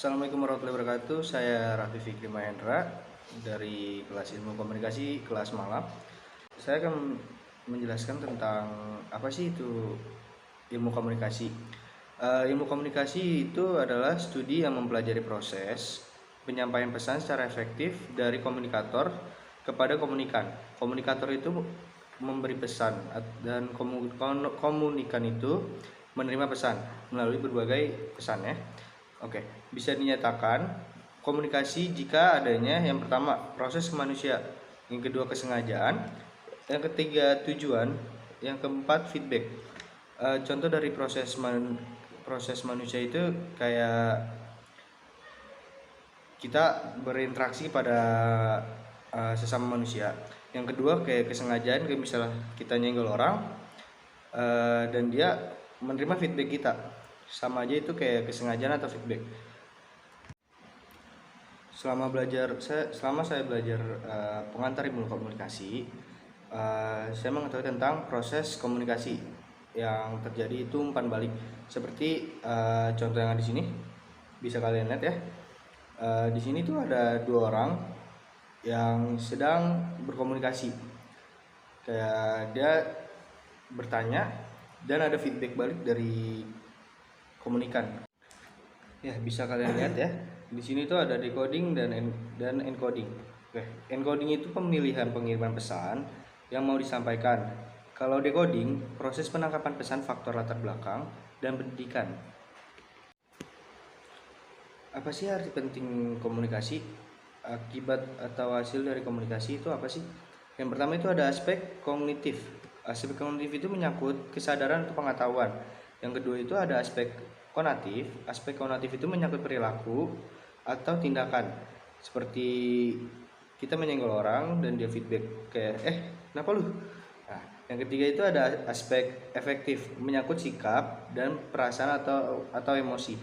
Assalamualaikum warahmatullahi wabarakatuh. Saya Raffi Fikri Mahendra dari kelas Ilmu Komunikasi kelas malam. Saya akan menjelaskan tentang apa sih itu ilmu komunikasi. Ilmu komunikasi itu adalah studi yang mempelajari proses penyampaian pesan secara efektif dari komunikator kepada komunikan. Komunikator itu memberi pesan dan komunikan itu menerima pesan melalui berbagai pesan ya. Oke, bisa dinyatakan komunikasi jika adanya yang pertama proses manusia, yang kedua kesengajaan, yang ketiga tujuan, yang keempat feedback. Contoh dari proses manusia itu kayak kita berinteraksi pada sesama manusia. Yang kedua kayak kesengajaan, kayak misalnya kita nyenggol orang dan dia menerima feedback kita, sama aja itu kayak kesengajaan atau feedback. Selama saya belajar pengantar ilmu komunikasi, saya mengetahui tentang proses komunikasi yang terjadi itu umpan balik. Seperti contoh yang ada di sini, bisa kalian lihat ya. Di sini tuh ada dua orang yang sedang berkomunikasi. Kayak dia bertanya dan ada feedback balik dari komunikan. Ya, bisa kalian lihat ya. Di sini tuh ada decoding dan encoding. Oke, encoding itu pemilihan pengiriman pesan yang mau disampaikan. Kalau decoding, proses penangkapan pesan faktor latar belakang dan pendidikan. Apa sih arti penting komunikasi? Akibat atau hasil dari komunikasi itu apa sih? Yang pertama itu ada aspek kognitif. Aspek kognitif itu menyangkut kesadaran atau pengetahuan. Yang kedua itu ada aspek konatif. Aspek konatif itu menyangkut perilaku atau tindakan. Seperti kita menyenggol orang dan dia feedback kayak kenapa lu? Nah, yang ketiga itu ada aspek efektif, menyangkut sikap dan perasaan atau emosi.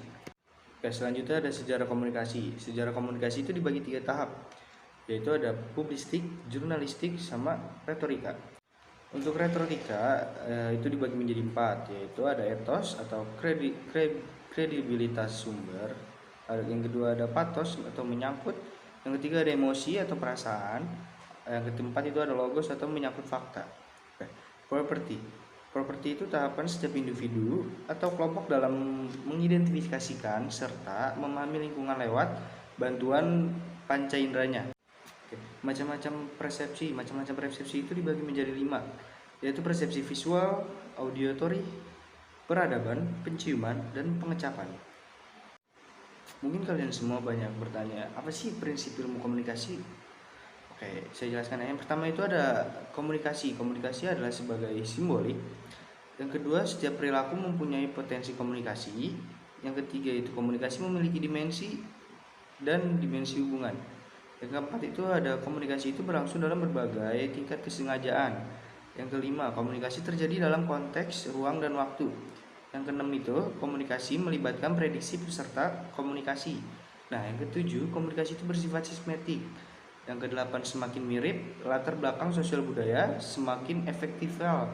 Oke, selanjutnya ada sejarah komunikasi. Sejarah komunikasi itu dibagi 3 tahap, yaitu ada publistik, jurnalistik, sama retorika. Untuk retorika itu dibagi menjadi 4, yaitu ada etos atau kredibilitas sumber. Yang kedua ada patos atau menyangkut. Yang ketiga ada emosi atau perasaan. Yang keempat itu ada logos atau menyangkut fakta. Properti itu tahapan setiap individu atau kelompok dalam mengidentifikasikan serta memahami lingkungan lewat bantuan panca inderanya. Macam-macam persepsi itu dibagi menjadi 5, yaitu persepsi visual, auditory, peradaban, penciuman, dan pengecapan. Mungkin kalian semua banyak bertanya, apa sih prinsip ilmu komunikasi? Oke, saya jelaskan ya. Yang pertama itu ada komunikasi. Komunikasi adalah sebagai simbolik. Yang kedua, setiap perilaku mempunyai potensi komunikasi. Yang ketiga itu komunikasi memiliki dimensi dan dimensi hubungan. Yang keempat itu ada komunikasi itu berlangsung dalam berbagai tingkat kesengajaan. Yang kelima, komunikasi terjadi dalam konteks ruang dan waktu. Yang keenam itu komunikasi melibatkan prediksi peserta komunikasi. Nah, yang ketujuh, komunikasi itu bersifat sistematik. Yang kedelapan, semakin mirip latar belakang sosial budaya, semakin efektifal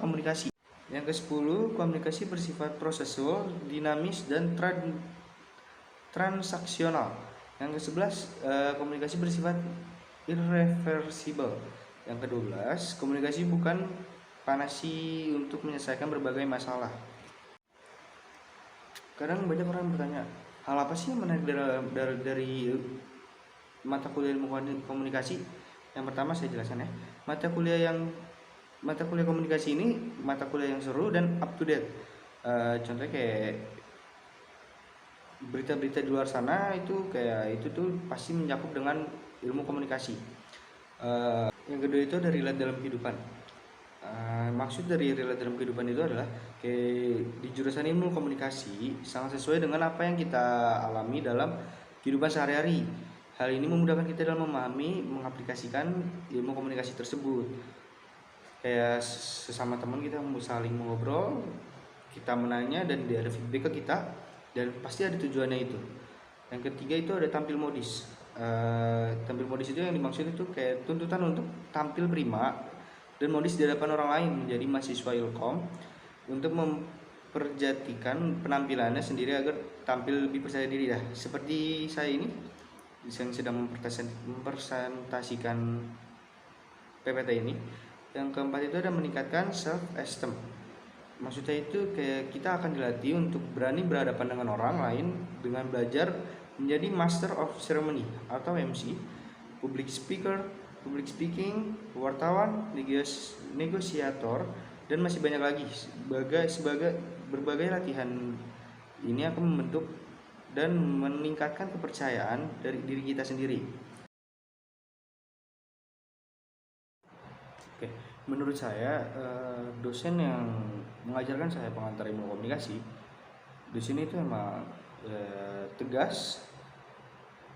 komunikasi. Yang ke-10, komunikasi bersifat prosesual, dinamis, dan transaksional. Yang ke-11, komunikasi bersifat irreversible. Yang ke-12, komunikasi bukan panasi untuk menyelesaikan berbagai masalah. Kadang banyak orang bertanya, hal apa sih yang menarik dari mata kuliah ilmu komunikasi? Yang pertama saya jelaskan ya. Mata kuliah komunikasi ini mata kuliah yang seru dan up to date. Contohnya kayak berita-berita di luar sana itu kayak itu tuh pasti mencakup dengan ilmu komunikasi. Yang kedua itu dari relate dalam kehidupan. Maksud dari relate dalam kehidupan itu adalah kayak di jurusan ilmu komunikasi sangat sesuai dengan apa yang kita alami dalam kehidupan sehari-hari. Hal ini memudahkan kita dalam memahami, mengaplikasikan ilmu komunikasi tersebut. Kayak sesama teman kita saling mengobrol, kita menanya dan dia ada feedback ke kita, dan pasti ada tujuannya itu. Yang ketiga itu ada tampil modis. Tampil modis itu yang dimaksud itu kayak tuntutan untuk tampil prima dan modis di hadapan orang lain menjadi mahasiswa ilkom untuk memperjatikan penampilannya sendiri agar tampil lebih percaya diri dah. Seperti saya ini yang sedang mempresentasikan PPT ini. Yang keempat itu ada meningkatkan self esteem. Maksudnya itu kayak kita akan dilatih untuk berani berhadapan dengan orang lain dengan belajar menjadi master of ceremony atau MC, public speaker, public speaking, wartawan, negosiator, dan masih banyak lagi. Sebagai berbagai latihan ini akan membentuk dan meningkatkan kepercayaan dari diri kita sendiri. Oke, menurut saya dosen yang mengajarkan saya pengantar ilmu komunikasi, dosen itu emang tegas,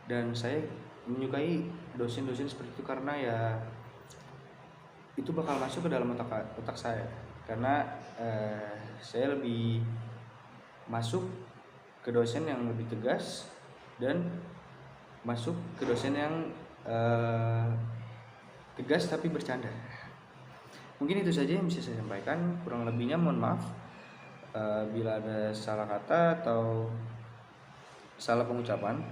dan saya menyukai dosen-dosen seperti itu karena ya itu bakal masuk ke dalam otak saya, karena saya lebih masuk ke dosen yang lebih tegas dan masuk ke dosen yang tegas tapi bercanda. Mungkin itu saja yang bisa saya sampaikan, kurang lebihnya mohon maaf bila ada salah kata atau salah pengucapan.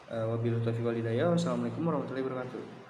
Wabillahi taufiq wal hidayah. Wassalamualaikum warahmatullahi wabarakatuh.